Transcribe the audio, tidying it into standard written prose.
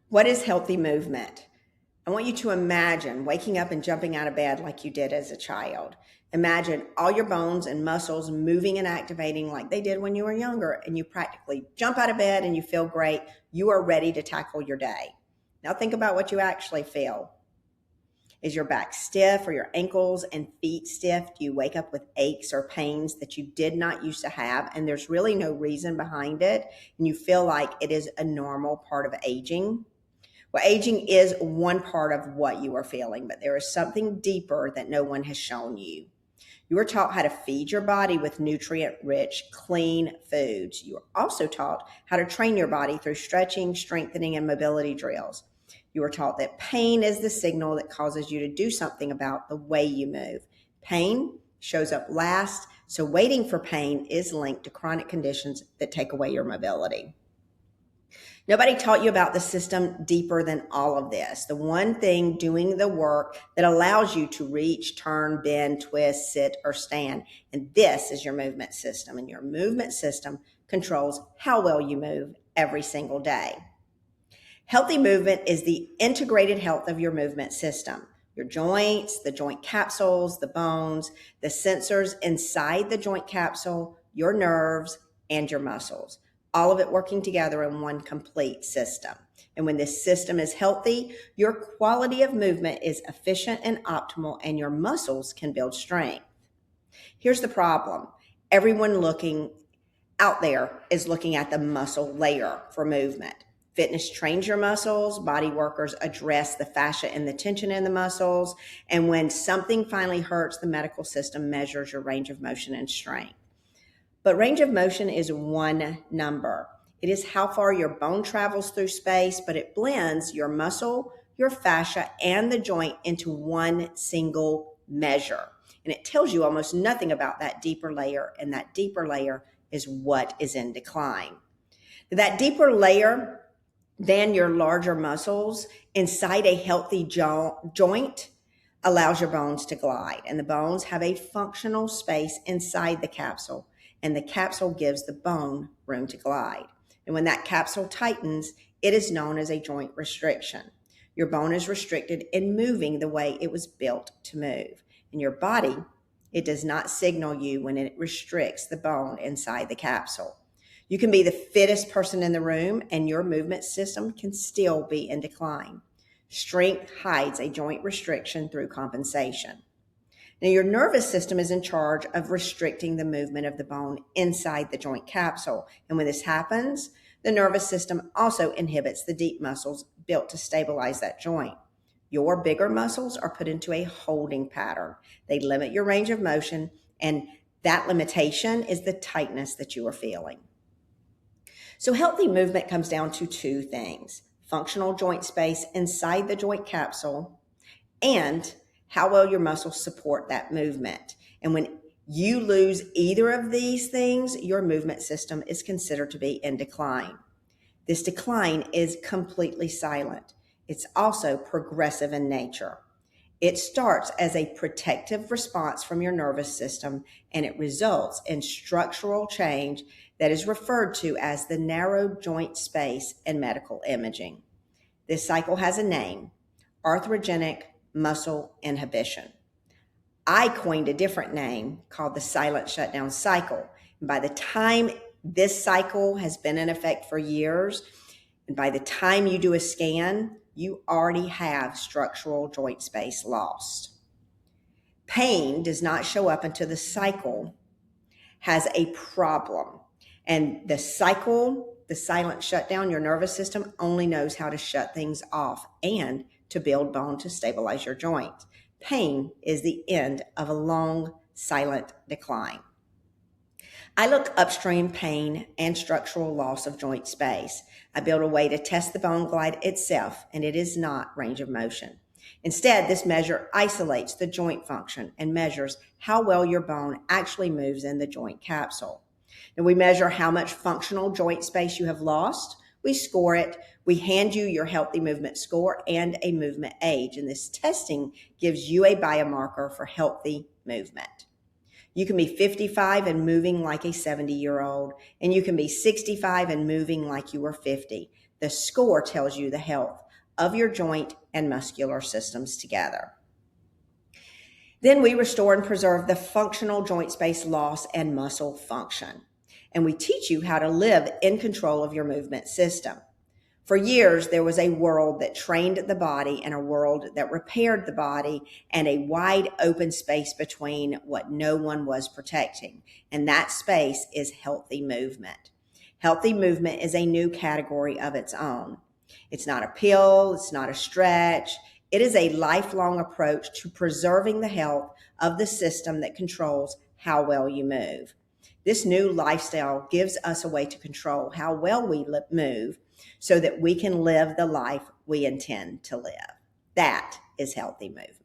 What is healthy movement? I want you to imagine waking up and jumping out of bed like you did as a child. Imagine all your bones and muscles moving and activating like they did when you were younger, and you practically jump out of bed and you feel great. You are ready to tackle your day. Now think about what you actually feel. Is your back stiff or your ankles and feet stiff? Do you wake up with aches or pains that you did not used to have and there's really no reason behind it, and you feel like it is a normal part of aging? Well, aging is one part of what you are feeling, but there is something deeper that no one has shown you. You are taught how to feed your body with nutrient-rich, clean foods. You are also taught how to train your body through stretching, strengthening, and mobility drills. You are taught that pain is the signal that causes you to do something about the way you move. Pain shows up last, so waiting for pain is linked to chronic conditions that take away your mobility. Nobody taught you about the system deeper than all of this. The one thing doing the work that allows you to reach, turn, bend, twist, sit, or stand. And this is your movement system. And your movement system controls how well you move every single day. Healthy movement is the integrated health of your movement system. Your joints, the joint capsules, the bones, the sensors inside the joint capsule, your nerves, and your muscles. All of it working together in one complete system. And when this system is healthy, your quality of movement is efficient and optimal, and your muscles can build strength. Here's the problem. Everyone looking out there is looking at the muscle layer for movement. Fitness trains your muscles. Body workers address the fascia and the tension in the muscles. And when something finally hurts, the medical system measures your range of motion and strength. But range of motion is one number. It is how far your bone travels through space, but it blends your muscle, your fascia, and the joint into one single measure. And it tells you almost nothing about that deeper layer, and that deeper layer is what is in decline. That deeper layer than your larger muscles inside a healthy joint allows your bones to glide, and the bones have a functional space inside the capsule, and the capsule gives the bone room to glide. And when that capsule tightens, it is known as a joint restriction. Your bone is restricted in moving the way it was built to move. In your body, it does not signal you when it restricts the bone inside the capsule. You can be the fittest person in the room, and your movement system can still be in decline. Strength hides a joint restriction through compensation. Now, your nervous system is in charge of restricting the movement of the bone inside the joint capsule. And when this happens, the nervous system also inhibits the deep muscles built to stabilize that joint. Your bigger muscles are put into a holding pattern. They limit your range of motion, and that limitation is the tightness that you are feeling. So healthy movement comes down to two things: functional joint space inside the joint capsule, and how well your muscles support that movement. And when you lose either of these things, your movement system is considered to be in decline. This decline is completely silent. It's also progressive in nature. It starts as a protective response from your nervous system, and it results in structural change that is referred to as the narrow joint space in medical imaging. This cycle has a name: arthrogenic muscle inhibition. I coined a different name called the Silent Shutdown Cycle. And by the time this cycle has been in effect for years, and by the time you do a scan, you already have structural joint space lost. Pain does not show up until the cycle has a problem. And the cycle, the silent shutdown, your nervous system only knows how to shut things off and to build bone to stabilize your joint. Pain is the end of a long, silent decline. I look upstream pain and structural loss of joint space. I build a way to test the bone glide itself, and it is not range of motion. Instead, this measure isolates the joint function and measures how well your bone actually moves in the joint capsule. And we measure how much functional joint space you have lost. We score it. We hand you your healthy movement score and a movement age. And this testing gives you a biomarker for healthy movement. You can be 55 and moving like a 70-year-old, and you can be 65 and moving like you were 50. The score tells you the health of your joint and muscular systems together. Then we restore and preserve the functional joint space loss and muscle function. And we teach you how to live in control of your movement system. For years, there was a world that trained the body and a world that repaired the body, and a wide open space between what no one was protecting. And that space is healthy movement. Healthy movement is a new category of its own. It's not a pill, it's not a stretch. It is a lifelong approach to preserving the health of the system that controls how well you move. This new lifestyle gives us a way to control how well we move so that we can live the life we intend to live. That is healthy movement.